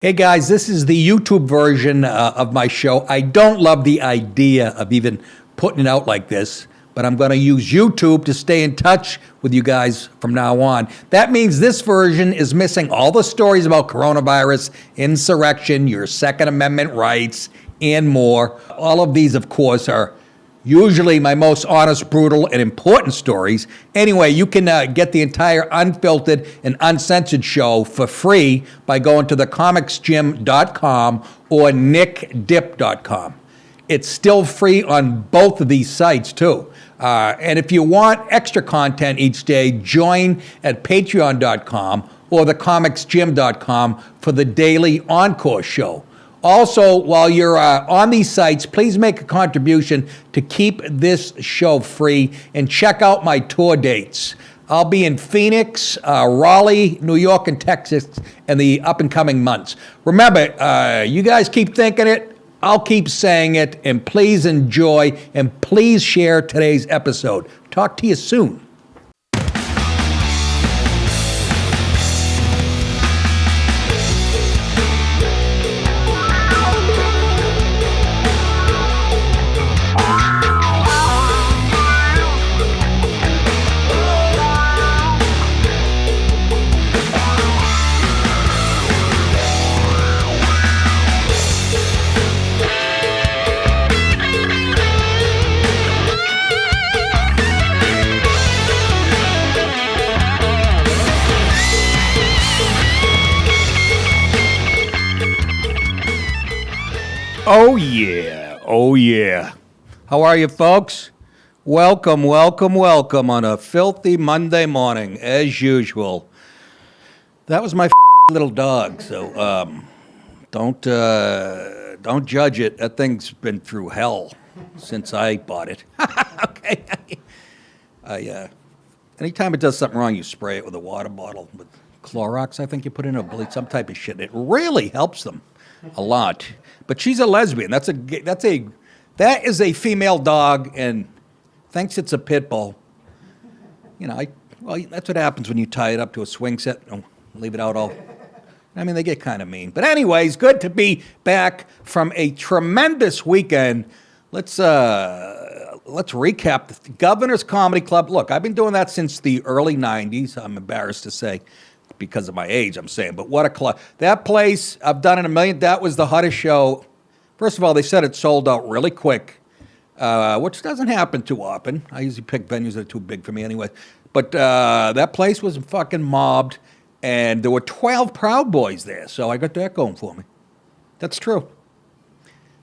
Hey guys, this is the YouTube version of my show. I don't love the idea of even putting it out like this, but I'm going to use YouTube to stay in touch with you guys from now on. That means this version is missing all the stories about coronavirus, insurrection, your Second Amendment rights, and more. All of these, of course, are usually my most honest, brutal, and important stories. Anyway, you can get the entire unfiltered and uncensored show for free by going to thecomicsgym.com or nickdip.com. It's still free on both of these sites, too. And if you want extra content each day, join at patreon.com or thecomicsgym.com for the daily Encore show. Also, while you're on these sites, please make a contribution to keep this show free and check out my tour dates. I'll be in Phoenix, Raleigh, New York, and Texas in the up-and-coming months. Remember, you guys keep thinking it, I'll keep saying it, and please enjoy, and please share today's episode. Talk to you soon. Oh yeah, oh yeah. How are you folks? Welcome on a filthy Monday morning, as usual. That was my little dog, so don't judge it. That thing's been through hell since I bought it. Okay. Anytime it does something wrong, you spray it with a water bottle with Clorox, I think you put in, or some type of shit. It really helps them a lot. But she's a lesbian. That is a female dog, and thinks it's a pit bull. You know, that's what happens when you tie it up to a swing set and leave it out all. I mean, they get kind of mean. But anyways, good to be back from a tremendous weekend. Let's recap the Governor's Comedy Club. Look, I've been doing that since the early 90s. I'm embarrassed to say, because of my age, I'm saying. But what a club. That place, I've done it a million. That was the hottest show. First of all, they said it sold out really quick, which doesn't happen too often. I usually pick venues that are too big for me anyway. But that place was fucking mobbed, and there were 12 Proud Boys there. So I got that going for me. That's true.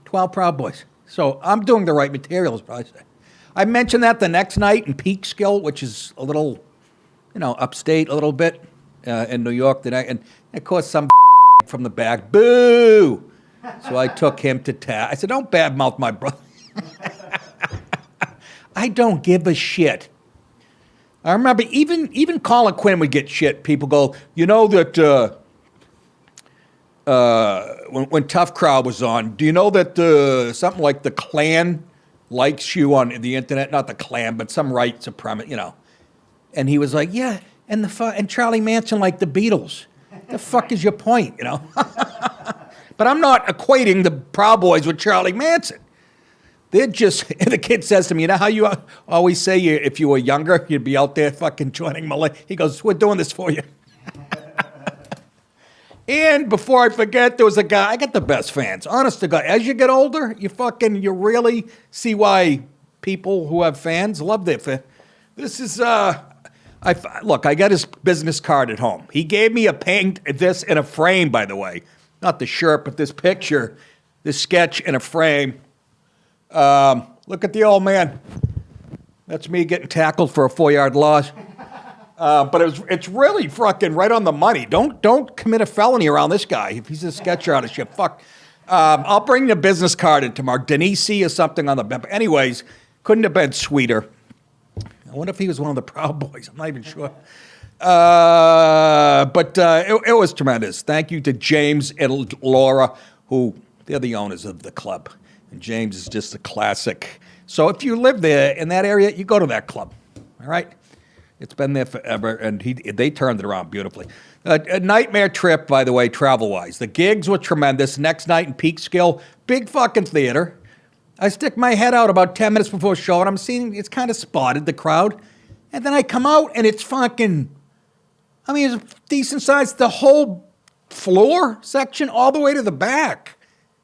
12 Proud Boys. So I'm doing the right materials, probably say. I mentioned that the next night in Peekskill, which is a little, upstate a little bit. In New York tonight, and of course some from the back, boo! So I took him to task. I said, don't badmouth my brother. I don't give a shit. I remember even Colin Quinn would get shit. People go, you know that when Tough Crowd was on, do you know that something like the Klan likes you on the internet? Not the Klan, but some right supremacist, And he was like, yeah. And Charlie Manson like the Beatles. The fuck is your point, But I'm not equating the Proud Boys with Charlie Manson. They're just, the kid says to me, you know how you always say if you were younger, you'd be out there fucking joining Malay. He goes, we're doing this for you. And before I forget, there was a guy, I got the best fans. Honest to God, as you get older, you really see why people who have fans love their fans. This is, Look, I got his business card at home. He gave me this in a frame, by the way. Not the shirt, but this picture, this sketch in a frame. Look at the old man. That's me getting tackled for a 4-yard loss. But it's really fucking right on the money. Don't commit a felony around this guy. If he's a sketch artist, shit, fuck. I'll bring the business card in tomorrow. Denise or something on the back. Anyways, couldn't have been sweeter. I wonder if he was one of the Proud Boys. I'm not even sure. But it was tremendous. Thank you to James and Laura, who they're the owners of the club. And James is just a classic. So if you live there in that area, you go to that club. All right? It's been there forever, and they turned it around beautifully. A nightmare trip, by the way, travel-wise. The gigs were tremendous. Next night in Peekskill, big fucking theater. I stick my head out about 10 minutes before the show, and I'm seeing it's kind of spotted, the crowd. And then I come out, and it's fucking, I mean, it's decent size. The whole floor section all the way to the back.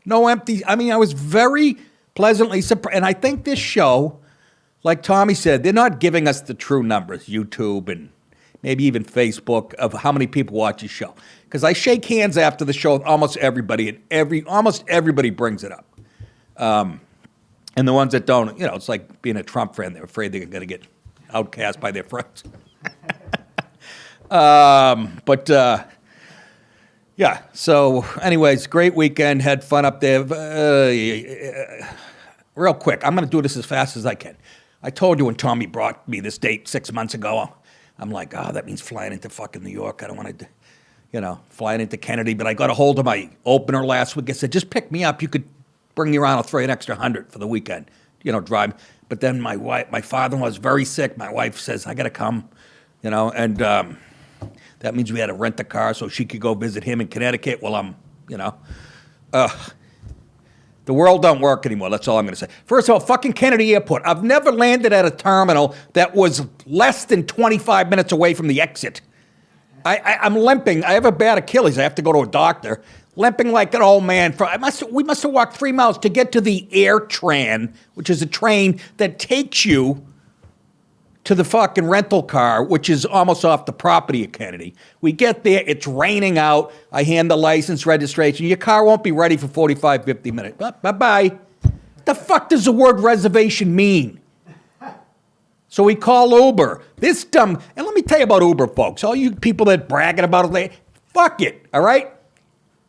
No empty. I mean, I was very pleasantly surprised. And I think this show, like Tommy said, they're not giving us the true numbers, YouTube and maybe even Facebook, of how many people watch the show. Because I shake hands after the show with almost everybody, and almost everybody brings it up. And the ones that don't, you know, it's like being a Trump friend. They're afraid they're going to get outcast by their friends. Yeah, so anyways, great weekend. Had fun up there. Real quick, I'm going to do this as fast as I can. I told you when Tommy brought me this date 6 months ago, I'm like, that means flying into fucking New York. I don't want to, you know, flying into Kennedy. But I got a hold of my opener last week. I said, just pick me up. You could bring me around. I'll throw you an extra $100 for the weekend, you know, drive. But then my father-in-law was very sick. My wife says, I got to come, you know, and that means we had to rent a car so she could go visit him in Connecticut while I'm, you know. The world don't work anymore. That's all I'm going to say. First of all, fucking Kennedy Airport. I've never landed at a terminal that was less than 25 minutes away from the exit. I'm limping. I have a bad Achilles. I have to go to a doctor. Limping like an old man. We must have walked 3 miles to get to the AirTran, which is a train that takes you to the fucking rental car, which is almost off the property of Kennedy. We get there, it's raining out. I hand the license, registration. Your car won't be ready for 45, 50 minutes. Bye-bye. What the fuck does the word reservation mean? So we call Uber. This dumb, and let me tell you about Uber, folks. All you people that bragging about it, fuck it, all right?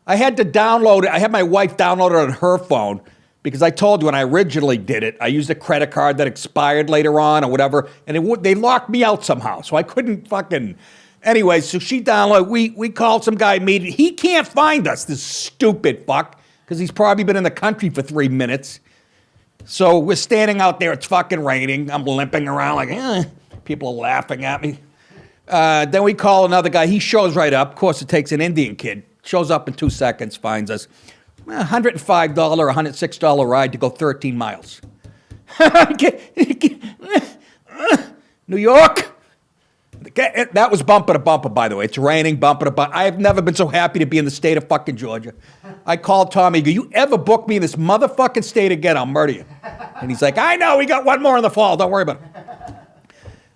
I had to download it. I had my wife download it on her phone, because I told you when I originally did it, I used a credit card that expired later on or whatever, and they locked me out somehow, so I couldn't fucking... Anyway, so she downloaded, we called some guy immediately. He can't find us, this stupid fuck, because he's probably been in the country for 3 minutes. So we're standing out there, it's fucking raining, I'm limping around like, people are laughing at me. Then we call another guy, he shows right up. Of course, it takes an Indian kid, shows up in 2 seconds, finds us. $105, $106 ride to go 13 miles. New York. That was bumper to bumper, by the way. It's raining, bumper to bumper. I have never been so happy to be in the state of fucking Georgia. I called Tommy, you ever book me in this motherfucking state again, I'll murder you. And he's like, I know, we got one more in the fall, don't worry about it.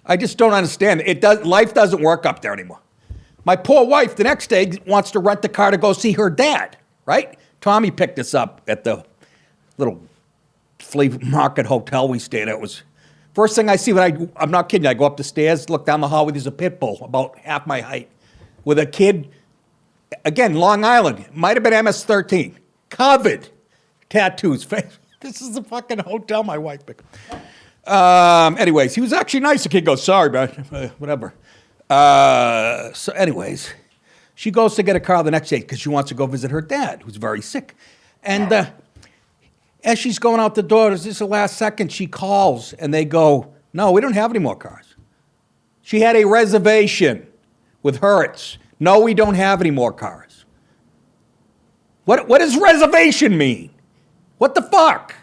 I just don't understand. Life doesn't work up there anymore. My poor wife, the next day, wants to rent the car to go see her dad, right? Tommy picked us up at the little flea market hotel we stayed at. It was first thing I see when I'm not kidding you, I go up the stairs, look down the hallway, there's a pit bull about half my height with a kid, again, Long Island, might have been MS-13, covered, tattoos. This is the fucking hotel my wife picked. Anyways, he was actually nice. The kid goes, sorry, man, whatever. So anyways, she goes to get a car the next day because she wants to go visit her dad, who's very sick. And as she's going out the door, this is the last second, she calls, and they go, no, we don't have any more cars. She had a reservation with Hertz. No, we don't have any more cars. What does reservation mean? What the fuck?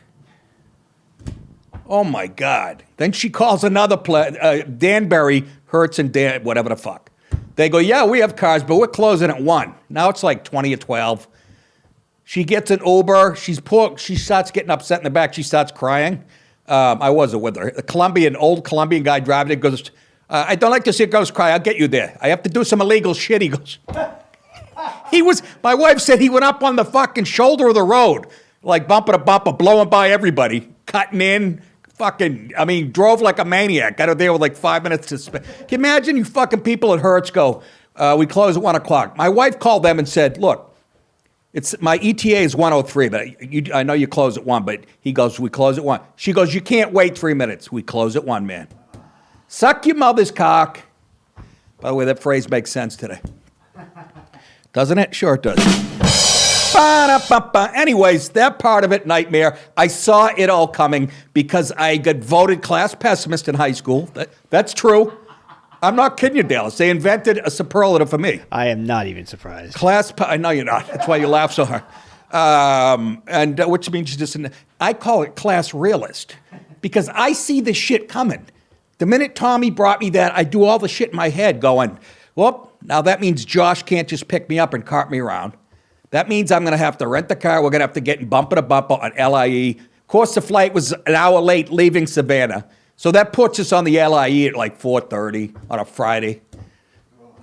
Oh, my God. Then she calls another Danbury, Hertz and Dan, whatever the fuck. They go, yeah, we have cars, but we're closing at 1. Now it's like 20 or 12. She gets an Uber. She's poor. She starts getting upset in the back. She starts crying. I wasn't with her. The old Colombian guy driving it goes, I don't like to see girls cry. I'll get you there. I have to do some illegal shit. He goes, my wife said he went up on the fucking shoulder of the road, like bumper to bumper, blowing by everybody, cutting in. Drove like a maniac. Got out there with like 5 minutes to spend. Can you imagine you fucking people at Hertz go, we close at 1 o'clock. My wife called them and said, look, my ETA is 1:03, but I know you close at 1, but he goes, we close at 1. She goes, you can't wait 3 minutes. We close at 1, man. Suck your mother's cock. By the way, that phrase makes sense today. Doesn't it? Sure it does. Anyways, that part of it, nightmare. I saw it all coming because I got voted class pessimist in high school. That's true. I'm not kidding you, Dallas. They invented a superlative for me. I am not even surprised. I know you're not. That's why you laugh so hard. Which means you just, I call it class realist because I see the shit coming. The minute Tommy brought me that, I do all the shit in my head going, well, now that means Josh can't just pick me up and cart me around. That means I'm going to have to rent the car. We're going to have to get in bumper to bumper on LIE. Of course, the flight was an hour late leaving Savannah. So that puts us on the LIE at like 4:30 on a Friday.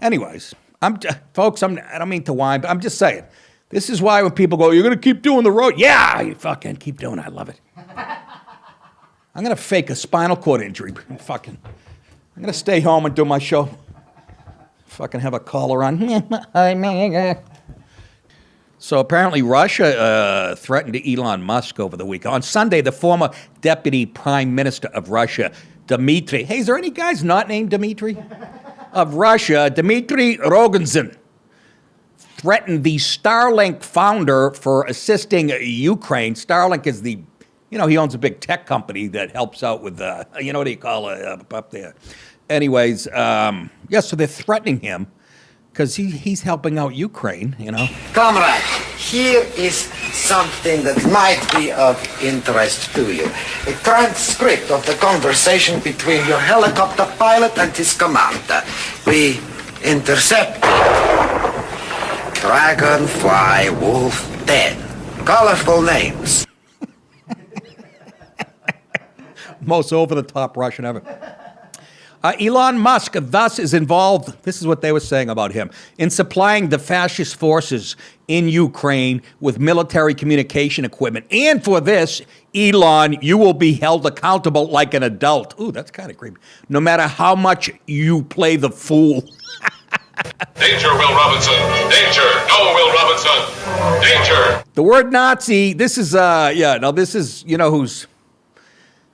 Anyways, folks, I don't mean to whine, but I'm just saying. This is why when people go, you're going to keep doing the road. Yeah, you fucking keep doing it. I love it. I'm going to fake a spinal cord injury. I'm going to stay home and do my show. Fucking have a collar on. So apparently Russia threatened Elon Musk over the week. On Sunday, the former deputy prime minister of Russia, Dmitry. Hey, is there any guys not named Dmitry? Of Russia, Dmitry Rogozin, threatened the Starlink founder for assisting Ukraine. Starlink is the, he owns a big tech company that helps out with, what do you call it up there? Anyways, so they're threatening him because he's helping out Ukraine, Comrade, here is something that might be of interest to you. A transcript of the conversation between your helicopter pilot and his commander. We intercepted Dragonfly Wolf 10. Colorful names. Most over-the-top Russian ever. Elon Musk thus is involved, this is what they were saying about him, in supplying the fascist forces in Ukraine with military communication equipment. And for this, Elon, you will be held accountable like an adult. Ooh, that's kind of creepy. No matter how much you play the fool. Danger, Will Robinson. Danger. No, Will Robinson. Danger. The word Nazi, this is, who's...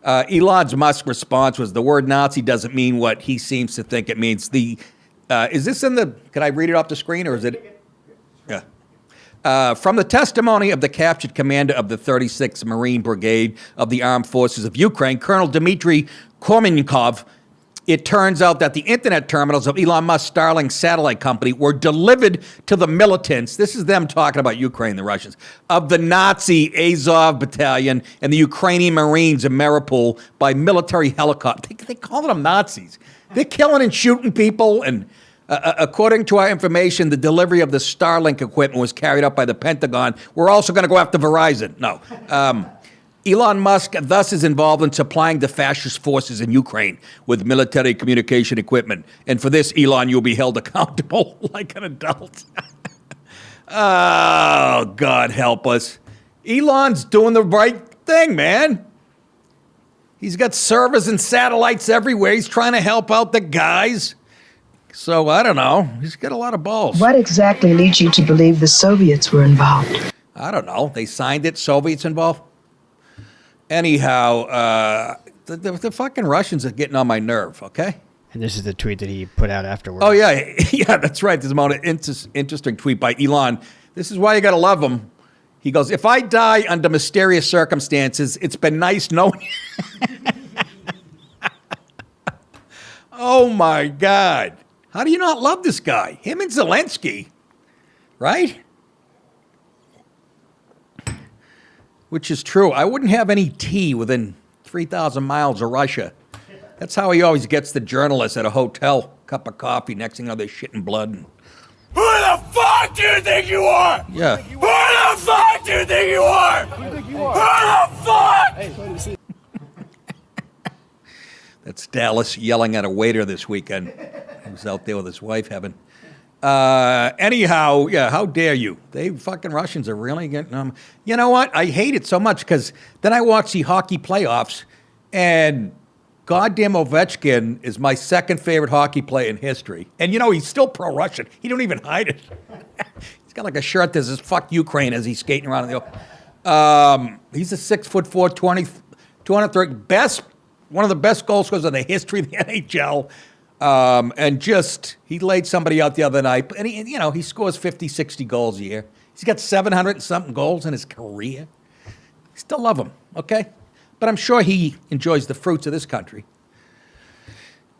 Elon Musk's response was the word Nazi doesn't mean what he seems to think it means. Is this in the, can I read it off the screen or is it? Yeah. From the testimony of the captured commander of the 36th Marine Brigade of the Armed Forces of Ukraine, Colonel Dmitry Kormenkov, it turns out that the internet terminals of Elon Musk's Starlink satellite company were delivered to the militants. This is them talking about Ukraine, the Russians, of the Nazi Azov Battalion and the Ukrainian Marines in Mariupol by military helicopter. They call them Nazis. They're killing and shooting people. And according to our information, the delivery of the Starlink equipment was carried out by the Pentagon. We're also going to go after Verizon. No. Elon Musk thus is involved in supplying the fascist forces in Ukraine with military communication equipment. And for this, Elon, you'll be held accountable like an adult. Oh, God help us. Elon's doing the right thing, man. He's got servers and satellites everywhere. He's trying to help out the guys. So, I don't know. He's got a lot of balls. What exactly leads you to believe the Soviets were involved? I don't know. They signed it. Soviets involved. Anyhow, the fucking Russians are getting on my nerve, okay? And this is the tweet that he put out afterwards. Oh, yeah. Yeah, that's right. This is an interesting tweet by Elon. This is why you got to love him. He goes, if I die under mysterious circumstances, it's been nice knowing you. Oh, my God. How do you not love this guy? Him and Zelensky, right? Which is true. I wouldn't have any tea within 3,000 miles of Russia. That's how he always gets the journalists at a hotel. Cup of coffee, next thing you know, they're shitting blood. And... Who the fuck do you think you are? Yeah. Who the fuck do you think you are? Who the fuck? That's Dallas yelling at a waiter this weekend. He was out there with his wife having... Anyhow, yeah, how dare you? They fucking Russians are really getting You know what? I hate it so much because then I watch the hockey playoffs and goddamn Ovechkin is my second favorite hockey player in history. And he's still pro-Russian. He don't even hide it. He's got like a shirt that says fuck Ukraine as he's skating around in the open. He's a 6'4", 230 one of the best goal scorers in the history of the NHL. And he laid somebody out the other night. And he scores 50, 60 goals a year. He's got 700 and something goals in his career. Still love him, okay? But I'm sure he enjoys the fruits of this country.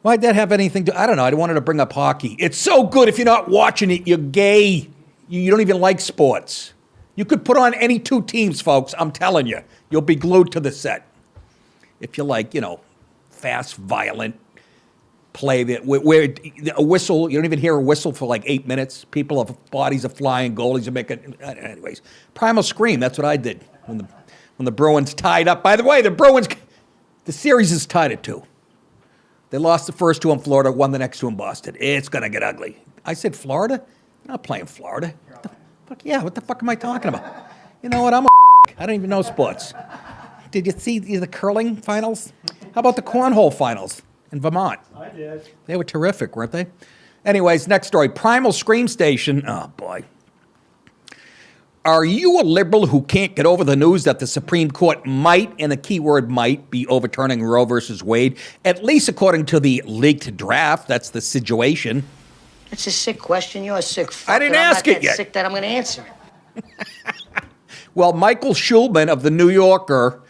Why'd that have anything to... I don't know. I wanted to bring up hockey. It's so good. If you're not watching it, you're gay. You don't even like sports. You could put on any two teams, folks. I'm telling you. You'll be glued to the set. If you like, fast, violent play that where a whistle, you don't even hear a whistle for like 8 minutes. Bodies are flying, goalies are making... Anyways, Primal Scream, that's what I did when the Bruins tied up. By the way, the series is tied at 2. They lost the first 2 in Florida, won the next 2 in Boston. It's going to get ugly. I said Florida? I'm not playing Florida. What the fuck am I talking about? You know what? I don't even know sports. Did you see the curling finals? How about the cornhole finals in Vermont? I did. They were terrific, weren't they? Anyways, next story. Primal Scream Station. Oh, boy. Are you a liberal who can't get over the news that the Supreme Court might, and the key word might, be overturning Roe versus Wade, at least according to the leaked draft? That's the situation. That's a sick question. You're a sick fucker. I didn't ask it yet. I'm not that sick that I'm going to answer it. Well, Michael Schulman of The New Yorker,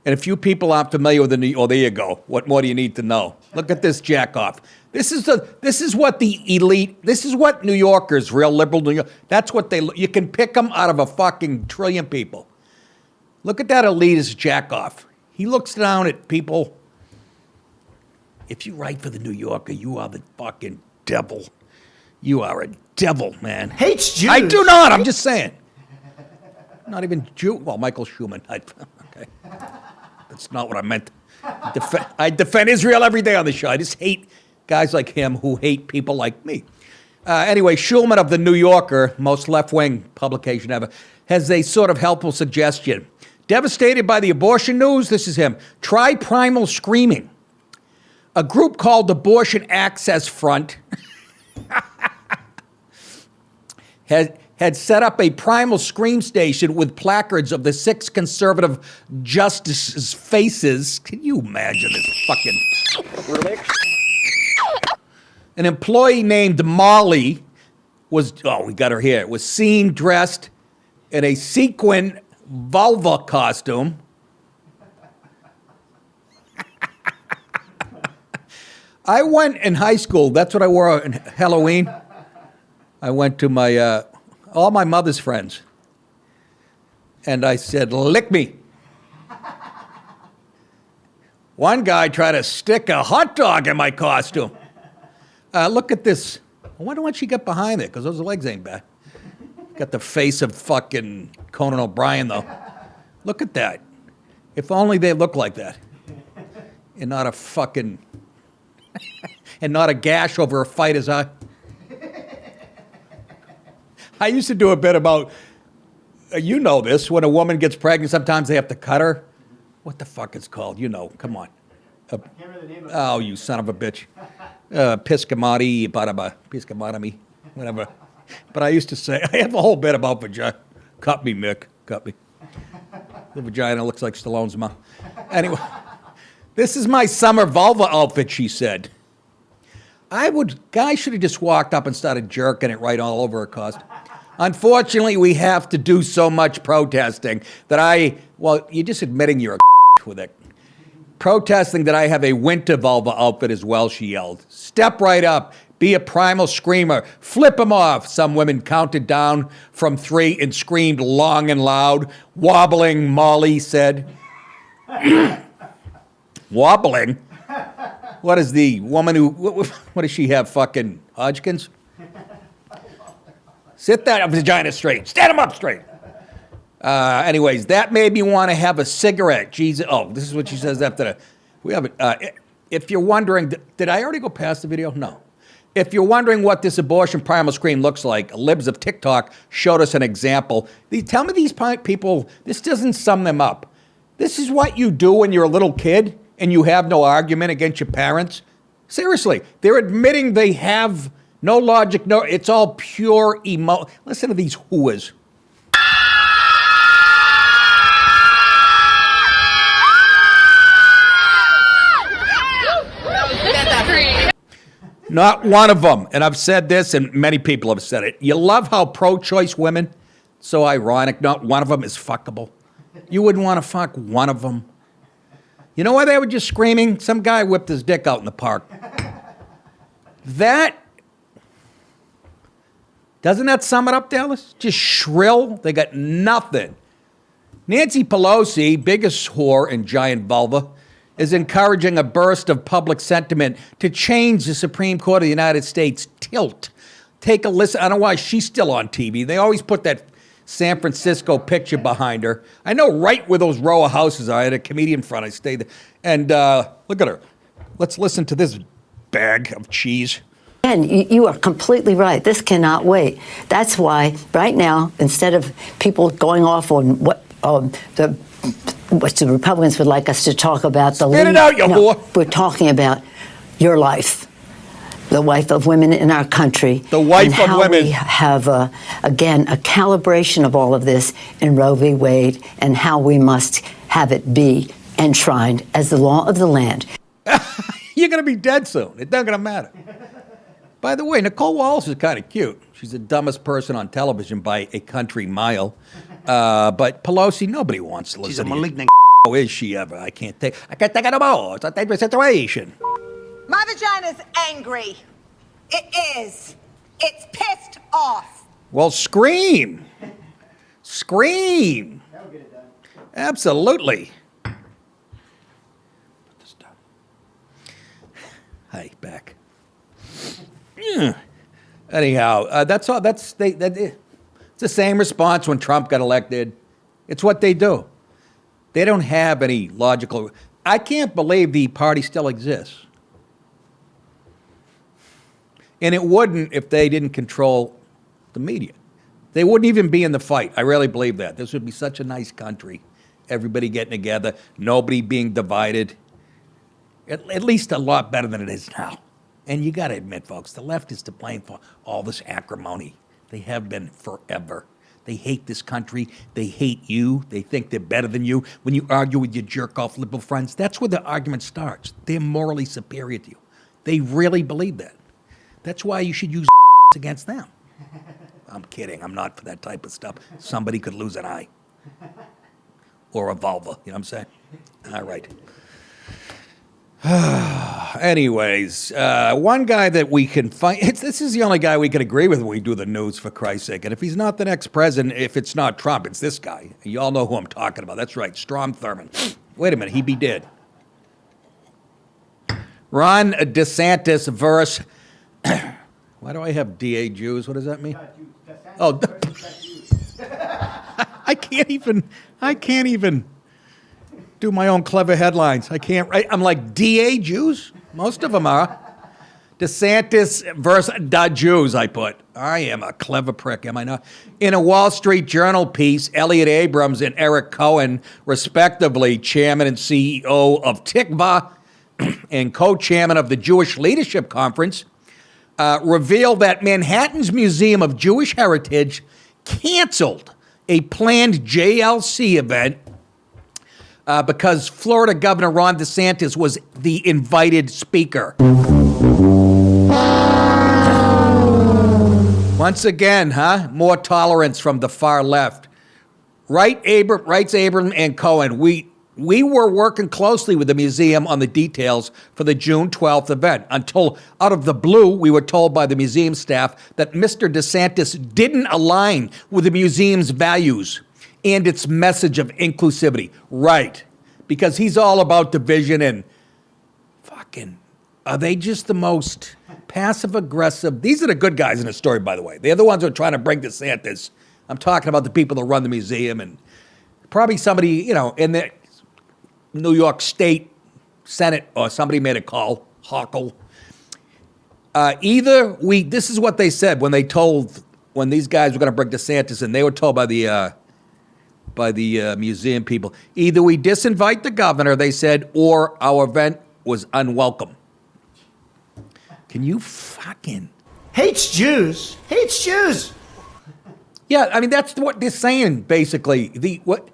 and a few people aren't familiar with there you go. What more do you need to know? Look at this jack-off. This is what the elite, this is what New Yorkers, real liberal New York, that's what you can pick them out of a fucking trillion people. Look at that elitist jack-off. He looks down at people. If you write for The New Yorker, you are the fucking devil. You are a devil, man. Hates Jews. I do not, I'm just saying. Not even Jew, well, Michael Schumann. Okay. That's not what I meant. I defend Israel every day on the show. I just hate guys like him who hate people like me. Anyway, Schulman of The New Yorker, most left-wing publication ever, has a sort of helpful suggestion. Devastated by the abortion news, this is him. Try Primal Screaming. A group called Abortion Access Front had set up a Primal Scream Station with placards of the 6 conservative justices' faces. Can you imagine this fucking... An employee named Molly we got her here, was seen dressed in a sequin vulva costume. I went in high school, that's what I wore on Halloween. I went to all my mother's friends. And I said, lick me. One guy tried to stick a hot dog in my costume. Look at this. I wonder when she got behind it, because those legs ain't bad. Got the face of fucking Conan O'Brien, though. Look at that. If only they looked like that. And not a fucking... and not a gash over a fighter's eye. I used to do a bit about... you know this. When a woman gets pregnant, sometimes they have to cut her. What the fuck it's called? You know. Come on. Oh, you son of a bitch. Piscamatomy, whatever. But I used to say, I have a whole bit about vagina. Cut me, Mick. Cut me. The vagina looks like Stallone's mouth. Anyway, this is my summer vulva outfit, she said. Guy should have just walked up and started jerking it right all over her costume. Unfortunately, we have to do so much protesting that you're just admitting you're a with it. Protesting that I have a winter vulva outfit as well, she yelled. Step right up. Be a primal screamer. Flip him off. Some women counted down from 3 and screamed long and loud. Wobbling, Molly said. Wobbling? What is the woman who... What does she have, fucking Hodgkins? Sit that vagina straight. Stand him up straight. Anyways, that made me want to have a cigarette. Jesus. Oh, this is what she says after the... We have it. If you're wondering... Did I already go past the video? No. If you're wondering what this abortion primal scream looks like, libs of TikTok showed us an example. Tell me these people... This doesn't sum them up. This is what you do when you're a little kid and you have no argument against your parents. Seriously. They're admitting they have no logic, no... It's all pure emo... Listen to these hooahs. Not one of them, and I've said this, and many people have said it. You love how pro-choice women, so ironic, not one of them is fuckable. You wouldn't want to fuck one of them. You know why they were just screaming? Some guy whipped his dick out in the park. Doesn't that sum it up, Dallas? Just shrill. They got nothing. Nancy Pelosi, biggest whore and giant vulva, is encouraging a burst of public sentiment to change the Supreme Court of the United States tilt. Take a listen. I don't know why she's still on TV. They always put that San Francisco picture behind her. I know right where those row of houses are. I had a comedian friend. I stayed there. And look at her. Let's listen to this bag of cheese. And you are completely right. This cannot wait. That's why right now, instead of people going off on what the Republicans would like us to talk about, Spit it out, you whore. We're talking about your life, the life of women in our country. The wife and of how women. We have, again, a calibration of all of this in Roe v. Wade and how we must have it be enshrined as the law of the land. You're going to be dead soon. It's not going to matter. By the way, Nicole Wallace is kind of cute. She's the dumbest person on television by a country mile. But Pelosi, nobody wants to listen. She's a to you. malignant. Oh, is she ever? I can't take it no more. It's a dangerous situation. My vagina's angry. It is. It's pissed off. Well, scream. Scream. That'll get it done. Absolutely. Put this down. Hi, back. Anyhow, that's all. It's the same response when Trump got elected. It's what they do. They don't have any logical. I can't believe the party still exists. And it wouldn't if they didn't control the media. They wouldn't even be in the fight. I really believe that. This would be such a nice country. Everybody getting together, nobody being divided. At least a lot better than it is now. And you got to admit, folks, the left is to blame for all this acrimony. They have been forever. They hate this country. They hate you. They think they're better than you. When you argue with your jerk-off liberal friends, that's where the argument starts. They're morally superior to you. They really believe that. That's why you should use against them. I'm kidding. I'm not for that type of stuff. Somebody could lose an eye. Or a vulva. You know what I'm saying? All right. Anyways, one guy that we can find, this is the only guy we can agree with when we do the news, for Christ's sake. And if he's not the next president, if it's not Trump, it's this guy. You all know who I'm talking about. That's right, Strom Thurmond. Wait a minute, he be dead. Ron DeSantis versus, why do I have DA Jews? What does that mean? Oh, I can't even do my own clever headlines. I can't write. I'm like, DA Jews? Most of them are. DeSantis versus da Jews, I put. I am a clever prick, am I not? In a Wall Street Journal piece, Elliot Abrams and Eric Cohen, respectively, chairman and CEO of Tikva and co-chairman of the Jewish Leadership Conference, revealed that Manhattan's Museum of Jewish Heritage canceled a planned JLC event because Florida Governor Ron DeSantis was the invited speaker. Once again, more tolerance from the far left. Writes Abrams and Cohen, we were working closely with the museum on the details for the June 12th event until, out of the blue, we were told by the museum staff that Mr. DeSantis didn't align with the museum's values and its message of inclusivity. Right. Because he's all about division and fucking, are they just the most passive-aggressive? These are the good guys in the story, by the way. They're the ones who are trying to bring DeSantis. I'm talking about the people that run the museum and probably somebody, in the New York State Senate or somebody made a call, Hochul. This is what they said when these guys were going to bring DeSantis in. They were told by the museum people, either we disinvite the governor, they said, or our event was unwelcome. Can you fucking... Hates Jews. Hates Jews. Yeah, I mean, that's what they're saying, basically. What?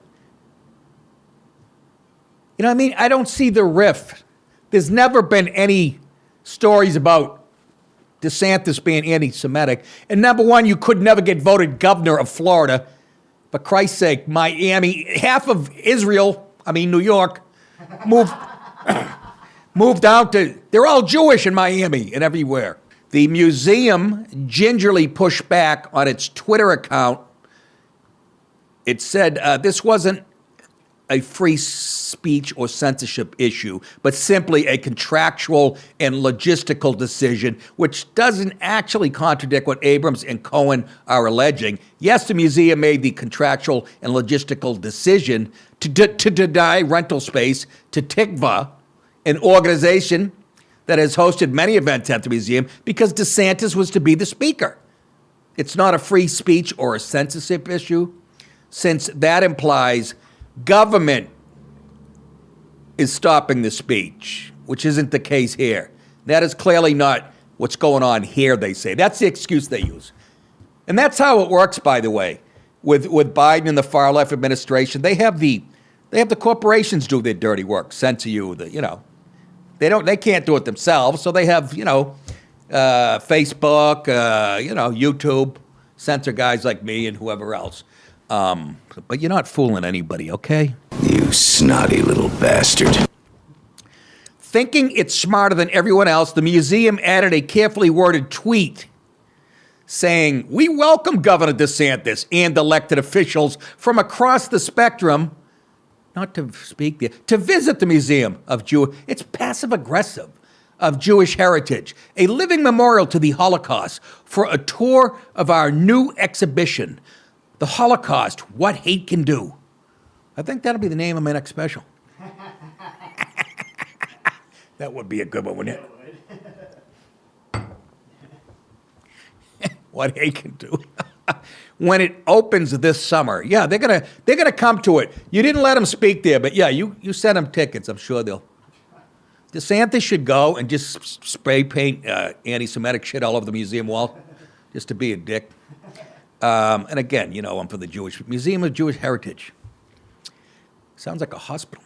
You know what I mean? I don't see the rift. There's never been any stories about DeSantis being anti-Semitic. And number one, you could never get voted governor of Florida. For Christ's sake, Miami, half of Israel, New York, moved out to, they're all Jewish in Miami and everywhere. The museum gingerly pushed back on its Twitter account. It said this wasn't a free speech or censorship issue, but simply a contractual and logistical decision, which doesn't actually contradict what Abrams and Cohen are alleging. Yes, the museum made the contractual and logistical decision to deny rental space to Tikva, an organization that has hosted many events at the museum, because DeSantis was to be the speaker. It's not a free speech or a censorship issue, since that implies government is stopping the speech, which isn't the case here. That is clearly not what's going on here, they say. That's the excuse they use. And that's how it works, by the way, with Biden and the far-left administration. They have the corporations do their dirty work, censor you, They can't do it themselves, so they have, Facebook, YouTube, censor guys like me and whoever else. But you're not fooling anybody, okay? You snotty little bastard. Thinking it's smarter than everyone else, the museum added a carefully worded tweet saying, "We welcome Governor DeSantis and elected officials from across the spectrum, not to speak there, to visit the Museum of it's passive-aggressive, of Jewish heritage, a living memorial to the Holocaust, for a tour of our new exhibition, The Holocaust, What Hate Can Do." I think that'll be the name of my next special. That would be a good one, wouldn't it? What hate can do. When it opens this summer, yeah, they're gonna come to it. You didn't let them speak there, but yeah, you sent them tickets. I'm sure they'll. DeSantis should go and just spray paint anti-Semitic shit all over the museum wall, just to be a dick. And again, I'm for the Museum of Jewish Heritage. Sounds like a hospital.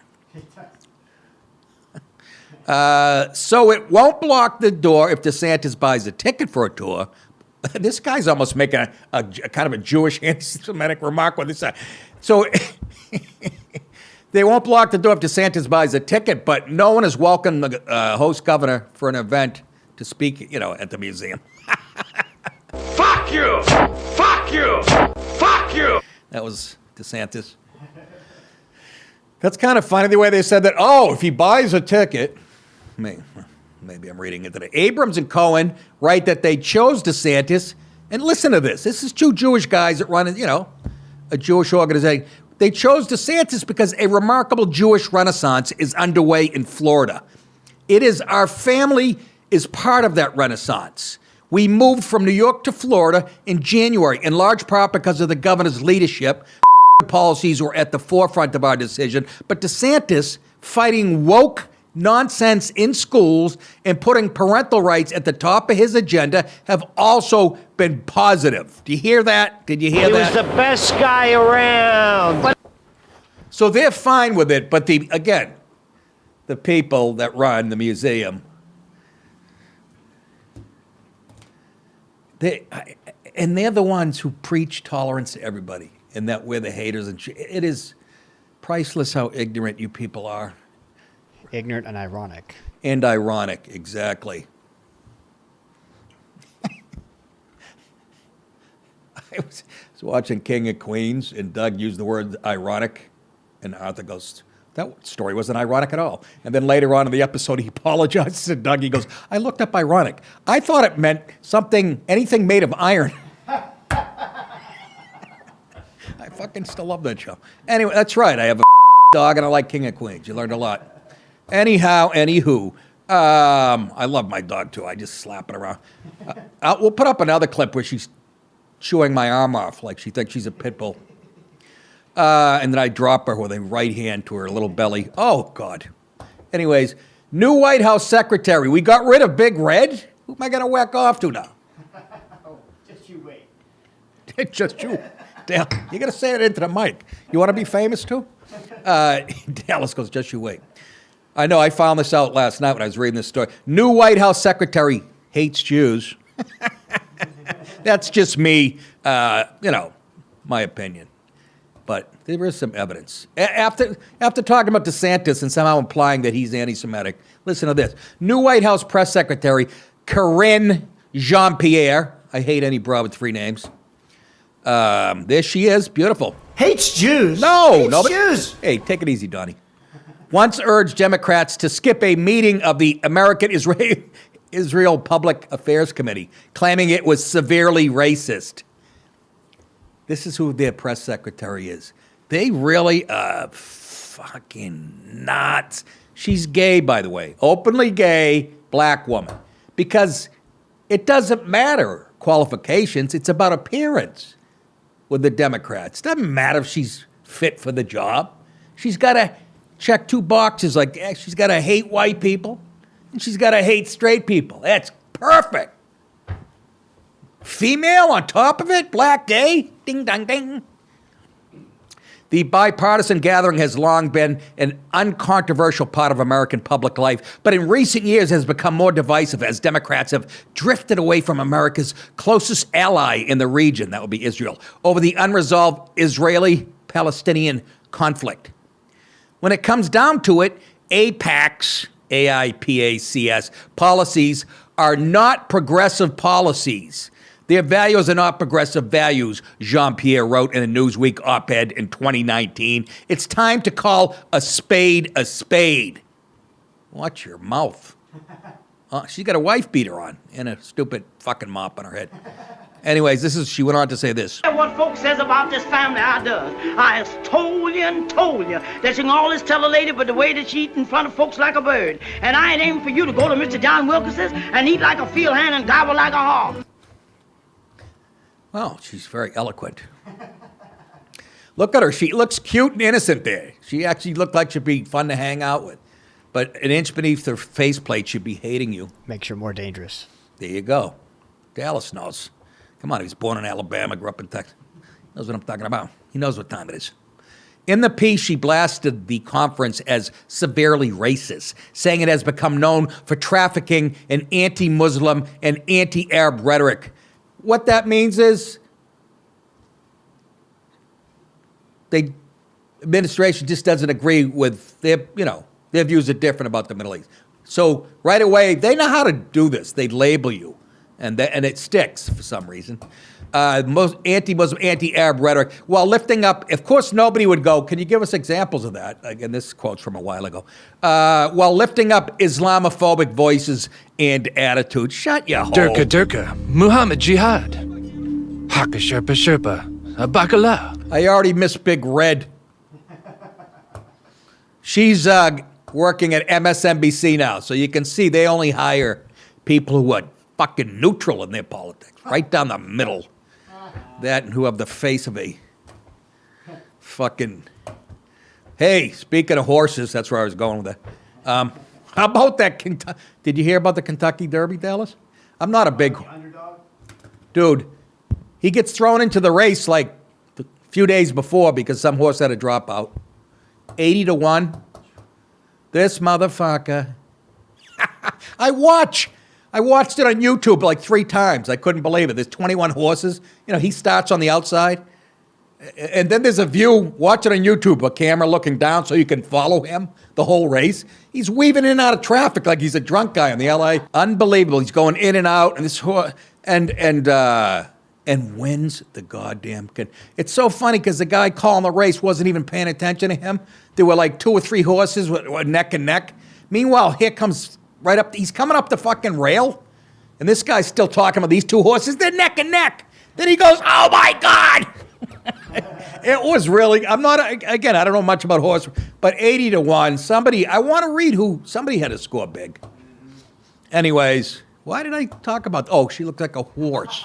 So it won't block the door if DeSantis buys a ticket for a tour. This guy's almost making a kind of a Jewish anti-Semitic remark with this. So they won't block the door if DeSantis buys a ticket, but no one has welcomed the host governor for an event to speak, at the museum. Fuck you! Fuck you! Fuck you! That was DeSantis. That's kind of funny the way they said that. Oh, if he buys a ticket, maybe I'm reading it today. Abrams and Cohen write that they chose DeSantis, and listen to this. This is two Jewish guys that run, a Jewish organization. They chose DeSantis because a remarkable Jewish renaissance is underway in Florida. Our family is part of that renaissance. We moved from New York to Florida in January, in large part because of the governor's leadership. Policies were at the forefront of our decision, but DeSantis fighting woke nonsense in schools and putting parental rights at the top of his agenda have also been positive. Do you hear that? Did you hear that? He was the best guy around. So they're fine with it, but the people that run the museum, they're the ones who preach tolerance to everybody, and that we're the haters. And it is priceless how ignorant you people are. Ignorant and ironic. And ironic, exactly. I was watching King of Queens, and Doug used the word ironic, and Arthur goes, that story wasn't ironic at all. And then later on in the episode, he apologizes to Doug. He goes, I looked up ironic. I thought it meant anything made of iron. I fucking still love that show. Anyway, that's right. I have a dog, and I like King of Queens. You learned a lot. Anywho, I love my dog, too. I just slap it around. We'll put up another clip where she's chewing my arm off like she thinks she's a pit bull. And then I drop her with a right hand to her little belly. Oh, God. Anyways, new White House secretary. We got rid of Big Red? Who am I going to whack off to now? Just you wait. Just you. Dale, you got to say it into the mic. You want to be famous, too? Dallas goes, just you wait. I know, I found this out last night when I was reading this story. New White House secretary hates Jews. That's just me, my opinion. But there is some evidence. After talking about DeSantis and somehow implying that he's anti-Semitic, listen to this. New White House press secretary Karine Jean-Pierre. I hate any broad with 3 names. There she is, beautiful. Hates Jews. No, Hates nobody. Jews. Hey, take it easy, Donnie. Once urged Democrats to skip a meeting of the American Israel Public Affairs Committee, claiming it was severely racist. This is who their press secretary is. They really fucking nuts. She's gay, by the way, openly gay, black woman, because it doesn't matter qualifications. It's about appearance with the Democrats. Doesn't matter if she's fit for the job. She's got to check 2 boxes, like she's got to hate white people and she's got to hate straight people. That's perfect. Female on top of it, black, gay, ding, dong, ding. The bipartisan gathering has long been an uncontroversial part of American public life, but in recent years has become more divisive as Democrats have drifted away from America's closest ally in the region, that would be Israel, over the unresolved Israeli-Palestinian conflict. When it comes down to it, AIPAC's, AIPACS, policies are not progressive policies. Their values are not progressive values, Jean-Pierre wrote in a Newsweek op-ed in 2019. It's time to call a spade a spade. Watch your mouth. She's got a wife beater on and a stupid fucking mop on her head. Anyways, she went on to say this. What folks says about this family, I does. I has told you that she can always tell a lady but the way that she eat in front of folks like a bird. And I ain't aiming for you to go to Mr. John Wilkins's and eat like a field hand and gobble like a hog. Well, she's very eloquent. Look at her. She looks cute and innocent there. She actually looked like she'd be fun to hang out with. But an inch beneath her faceplate, she'd be hating you. Makes her more dangerous. There you go. Dallas knows. Come on, he was born in Alabama, grew up in Texas. He knows what I'm talking about. He knows what time it is. In the piece, she blasted the conference as severely racist, saying it has become known for trafficking in anti-Muslim and anti-Arab rhetoric. What that means is the administration just doesn't agree with their views are different about the Middle East. So right away, they know how to do this. They label you, and it sticks for some reason. Most anti-Muslim, anti-Arab rhetoric, while lifting up, of course, nobody would go, can you give us examples of that? Again, this quote's from a while ago. While lifting up Islamophobic voices and attitudes. Shut your hole. Durka Durka, Muhammad Jihad, Haka Sherpa Sherpa, Bacala. I already missed Big Red. She's working at MSNBC now, so you can see they only hire people who are fucking neutral in their politics, right down the middle. That and who have the face of a fucking... Hey, speaking of horses, that's where I was going with that. How about that Kentucky... Did you hear about the Kentucky Derby, Dallas? I'm not a big... Dude, he gets thrown into the race like a few days before because some horse had a dropout. 80-1. This motherfucker. I watched it on YouTube like 3 times. I couldn't believe it. There's 21 horses. He starts on the outside. And then there's a view, watch it on YouTube, a camera looking down so you can follow him the whole race. He's weaving in and out of traffic like he's a drunk guy in the LA. Unbelievable. He's going in and out, and this horse, and wins the goddamn kid. It's so funny because the guy calling the race wasn't even paying attention to him. There were like 2 or 3 horses with neck and neck. Meanwhile, here comes right up, he's coming up the fucking rail, and this guy's still talking about these 2 horses. They're neck and neck. Then he goes, oh my God. It was really, I don't know much about horse, but 80-1, I want to read somebody had to score big. Anyways, why did I talk about, she looked like a horse.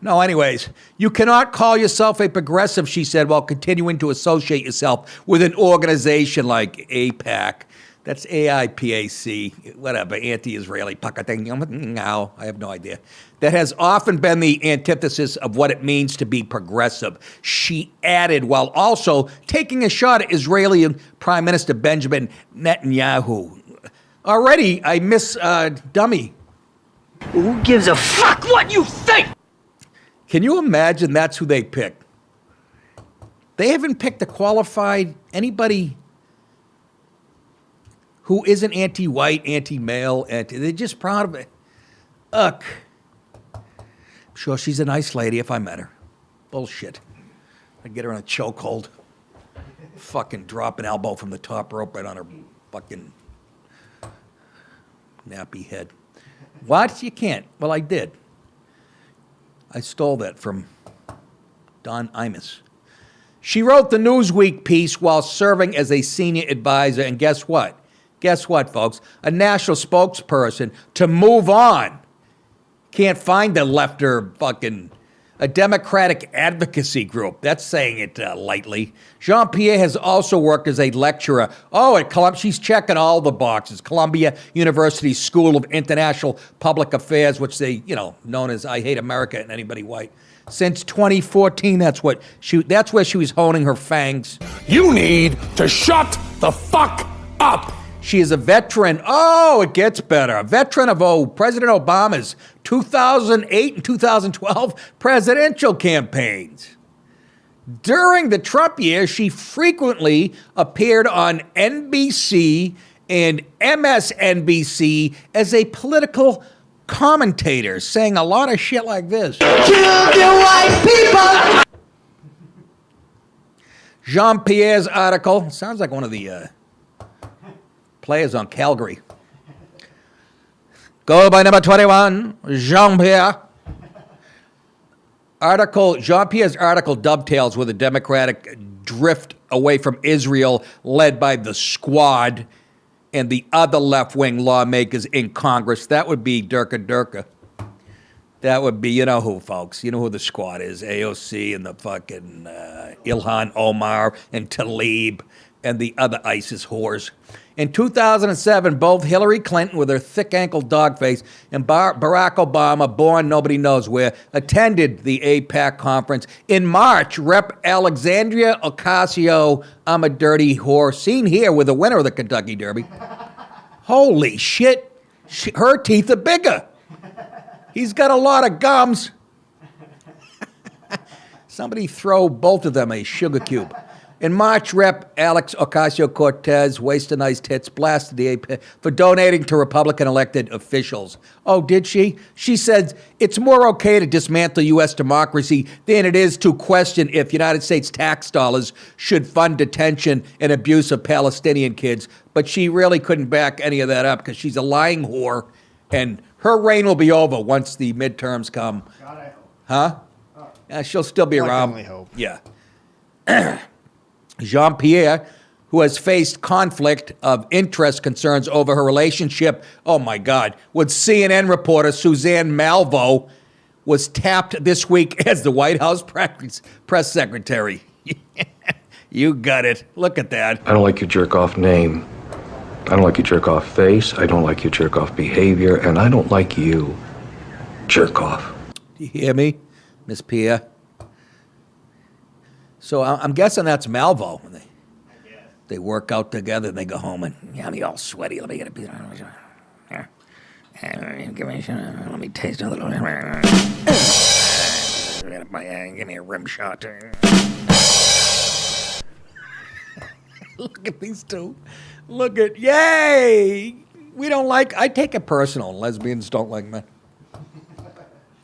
No, anyways, you cannot call yourself a progressive, she said, while continuing to associate yourself with an organization like AIPAC. That's AIPAC, whatever, anti-Israeli, no, I have no idea. That has often been the antithesis of what it means to be progressive. She added, while also taking a shot at Israeli Prime Minister Benjamin Netanyahu. Already, I miss Dummy. Who gives a fuck what you think? Can you imagine that's who they picked? They haven't picked a qualified anybody who isn't anti-white, anti-male, they're just proud of it. Ugh. Sure, she's a nice lady if I met her. Bullshit. I'd get her in a chokehold. Fucking drop an elbow from the top rope right on her fucking nappy head. What? You can't. Well, I did. I stole that from Don Imus. She wrote the Newsweek piece while serving as a senior advisor, and guess what? Guess what, folks? A national spokesperson to move on. Can't find a left or fucking a Democratic advocacy group. That's saying it lightly. Jean-Pierre has also worked as a lecturer. Oh, at Columbia, she's checking all the boxes. Columbia University School of International Public Affairs, which they, known as I Hate America and Anybody White. Since 2014, that's where she was honing her fangs. You need to shut the fuck up. She is a veteran. Oh, it gets better. A veteran of President Obama's 2008 and 2012 presidential campaigns. During the Trump years, she frequently appeared on NBC and MSNBC as a political commentator, saying a lot of shit like this. Kill the white people! Jean-Pierre's article sounds like one of the players on Calgary. Go by number 21, Jean-Pierre. Jean-Pierre's article dovetails with a Democratic drift away from Israel led by the Squad and the other left-wing lawmakers in Congress. That would be Durka. That would be, you know who, folks. You know who the Squad is. AOC and the fucking Ilhan Omar and Tlaib and the other ISIS whores. In 2007, both Hillary Clinton, with her thick-ankle dog face, and Barack Obama, born nobody knows where, attended the AIPAC conference. In March, Rep. Alexandria Ocasio, I'm a dirty whore, seen here with the winner of the Kentucky Derby. Holy shit, her teeth are bigger. He's got a lot of gums. Somebody throw both of them a sugar cube. In March, Rep. Alex Ocasio-Cortez, waist-to-nice tits, blasted the AP for donating to Republican-elected officials. Oh, did she? She said it's more okay to dismantle U.S. democracy than it is to question if United States tax dollars should fund detention and abuse of Palestinian kids. But she really couldn't back any of that up because she's a lying whore, and her reign will be over once the midterms come. God, I hope. Huh? Oh. Yeah, she'll still be around. I hope. Yeah. Jean-Pierre, who has faced conflict of interest concerns over her relationship, oh my God, with CNN reporter Suzanne Malveaux, was tapped this week as the White House press secretary. You got it. Look at that. I don't like your jerk-off name. I don't like your jerk-off face. I don't like your jerk-off behavior. And I don't like you. Jerk-off. Do you hear me, Miss Pierre? So I'm guessing that's Malveaux. They work out together and they go home and, yeah, me all sweaty. Let me get a piece. Let me taste a little. Give me a rim shot. Look at these two. Yay! I take it personal. Lesbians don't like men.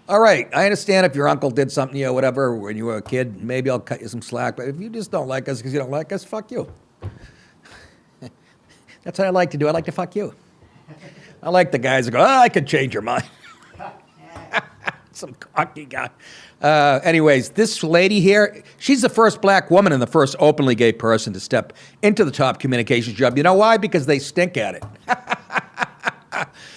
All right, I understand if your uncle did something to you or whatever when you were a kid, maybe I'll cut you some slack. But if you just don't like us because you don't like us, fuck you. That's what I like to do. I like to fuck you. I like the guys that go, I could change your mind. Some cocky guy. Anyways, this lady here, she's the first black woman and the first openly gay person to step into the top communications job. You know why? Because they stink at it.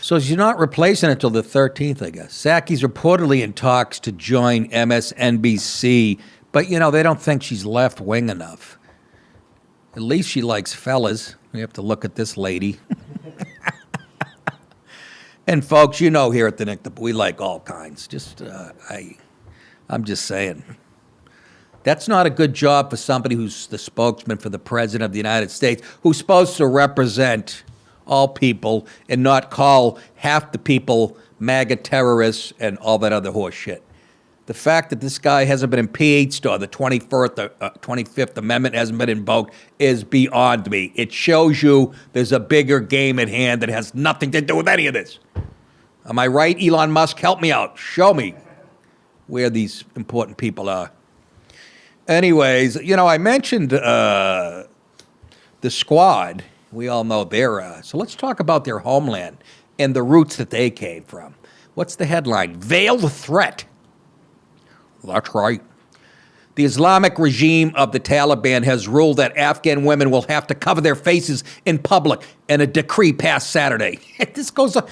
So she's not replacing it until the 13th, I guess. Psaki's reportedly in talks to join MSNBC, but, they don't think she's left-wing enough. At least she likes fellas. We have to look at this lady. And, folks, here at the Nick, we like all kinds. I'm just saying. That's not a good job for somebody who's the spokesman for the President of the United States, who's supposed to represent all people and not call half the people MAGA terrorists and all that other horse shit. The fact that this guy hasn't been impeached or the 25th Amendment hasn't been invoked is beyond me. It shows you there's a bigger game at hand that has nothing to do with any of this. Am I right, Elon Musk? Help me out. Show me. where these important people are. Anyways, I mentioned the Squad. We all know their. So let's talk about their homeland and the roots that they came from. What's the headline? Veiled threat. That's right. The Islamic regime of the Taliban has ruled that Afghan women will have to cover their faces in public in a decree passed Saturday. This goes on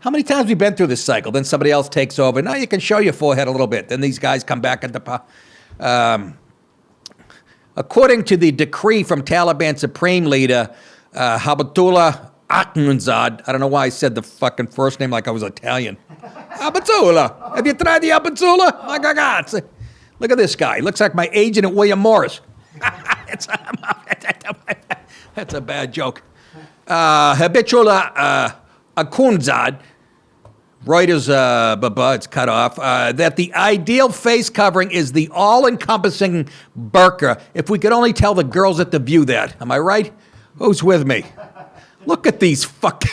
how many times have we been through this cycle? Then somebody else takes over. Now you can show your forehead a little bit. Then these guys come back at the according to the decree from Taliban Supreme Leader Habatullah Akhundzad, I don't know why I said the fucking first name like I was Italian. Habatullah. Have you tried the Habatullah? My God. Look at this guy. He looks like my agent at William Morris. That's a bad joke. Habitullah Akhundzad, Reuters, it's cut off, that the ideal face covering is the all-encompassing burqa. If we could only tell the girls at the View that. Am I right? Who's with me? Look at these fucking...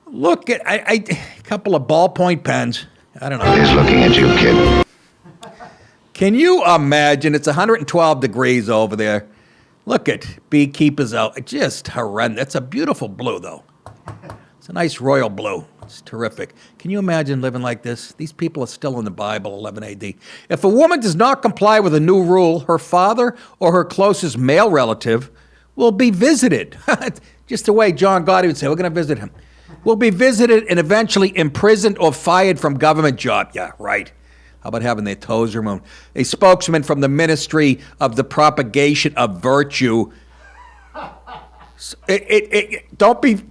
Look at a couple of ballpoint pens. I don't know. He's looking at you, kid. Can you imagine? It's 112 degrees over there. Look at beekeepers out. Just horrendous. It's a beautiful blue, though. It's a nice royal blue. It's terrific. Can you imagine living like this? These people are still in the Bible, 11 AD. If a woman does not comply with a new rule, her father or her closest male relative will be visited. Just the way John Gotti would say, we're going to visit him. Will be visited and eventually imprisoned or fired from government job. Yeah, right. How about having their toes removed? A spokesman from the Ministry of the Propagation of Virtue. Don't be...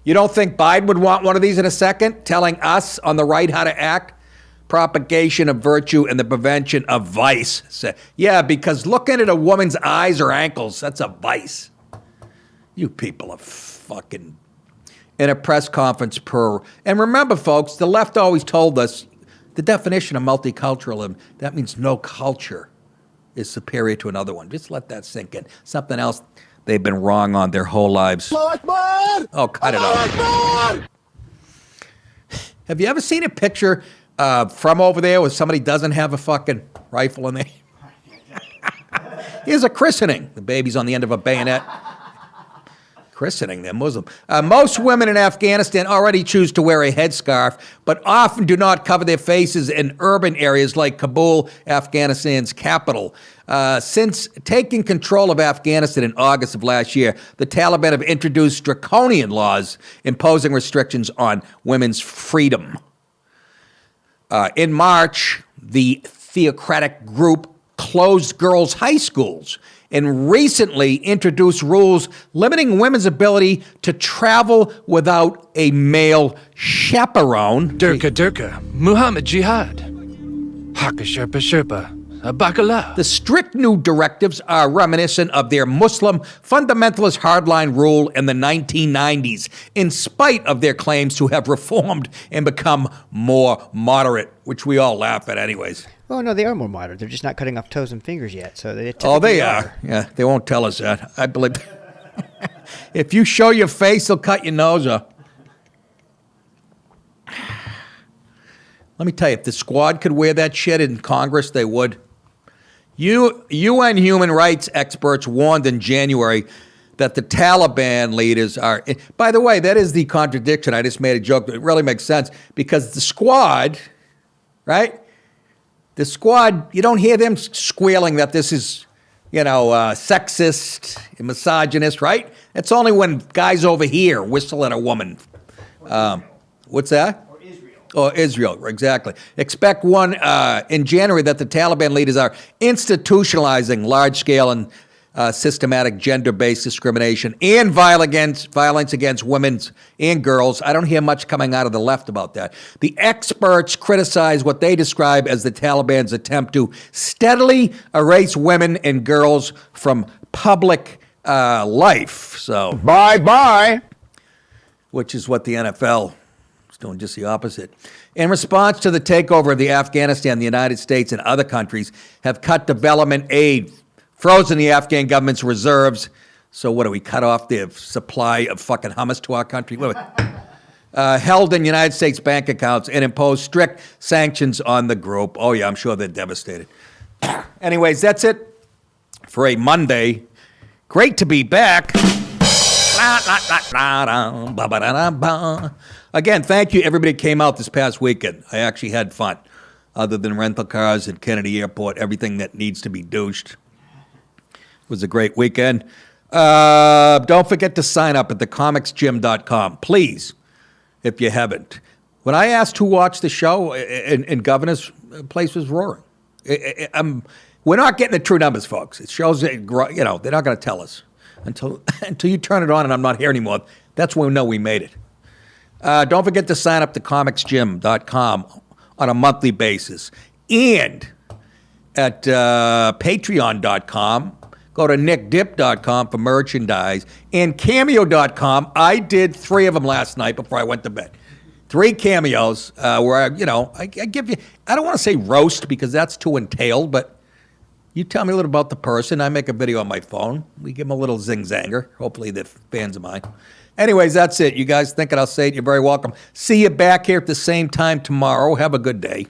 You don't think Biden would want one of these in a second? Telling us on the right how to act? Propagation of virtue and the prevention of vice. Yeah, because looking at a woman's eyes or ankles, that's a vice. You people are fucking... In a press conference and remember, folks, the left always told us the definition of multiculturalism, that means no culture is superior to another one. Just let that sink in. Something else they've been wrong on their whole lives. Oh, cut it out. Have you ever seen a picture from over there where somebody doesn't have a fucking rifle in there? Here's a christening. The baby's on the end of a bayonet. Christening, they're Muslim. Most women in Afghanistan already choose to wear a headscarf, but often do not cover their faces in urban areas like Kabul, Afghanistan's capital. Since taking control of Afghanistan in August of last year, the Taliban have introduced draconian laws imposing restrictions on women's freedom. In March, the theocratic group closed girls' high schools and recently introduced rules limiting women's ability to travel without a male chaperone. Durka, Muhammad Jihad. Haka Sherpa Sherpa, Bakala. The strict new directives are reminiscent of their Muslim fundamentalist hardline rule in the 1990s, in spite of their claims to have reformed and become more moderate, which we all laugh at anyways. Well, no, they are more moderate. They're just not cutting off toes and fingers yet. So they are. Yeah, they won't tell us that. I believe. If you show your face, they'll cut your nose off. Let me tell you, if the Squad could wear that shit in Congress, they would. UN human rights experts warned in January that the Taliban leaders are... By the way, that is the contradiction. I just made a joke. It really makes sense because the Squad, right? The Squad, you don't hear them squealing that this is, sexist and misogynist, right? It's only when guys over here whistle at a woman. What's that? Or Israel, exactly. Expect one in January that the Taliban leaders are institutionalizing large-scale and systematic gender-based discrimination and violence against women and girls. I don't hear much coming out of the left about that. The experts criticize what they describe as the Taliban's attempt to steadily erase women and girls from public life. So bye-bye. Which is what the NFL is doing, just the opposite. In response to the takeover of Afghanistan, the United States and other countries have cut development aid, frozen the Afghan government's reserves, So what do we cut off the supply of fucking hummus to our country? Held in United States bank accounts and impose strict sanctions on the group. Oh yeah, I'm sure they're devastated. Anyways, that's it for a Monday. Great to be back. Again, thank you everybody that came out this past weekend. I actually had fun. Other than rental cars at Kennedy Airport, everything that needs to be douched. It was a great weekend. Don't forget to sign up at thecomicsgym.com, please, if you haven't. When I asked who watched the show, and Governor's place was roaring. We're not getting the true numbers, folks. It shows that, they're not going to tell us until you turn it on and I'm not here anymore. That's when we know we made it. Don't forget to sign up to comicsgym.com on a monthly basis. And at patreon.com, go to nickdip.com for merchandise. And cameo.com, I did 3 of them last night before I went to bed. 3 cameos where, I give you, I don't want to say roast because that's too entailed, but you tell me a little about the person. I make a video on my phone. We give them a little zing-zanger. Hopefully they're fans of mine. Anyways, that's it. You guys think I'll say it. You're very welcome. See you back here at the same time tomorrow. Have a good day.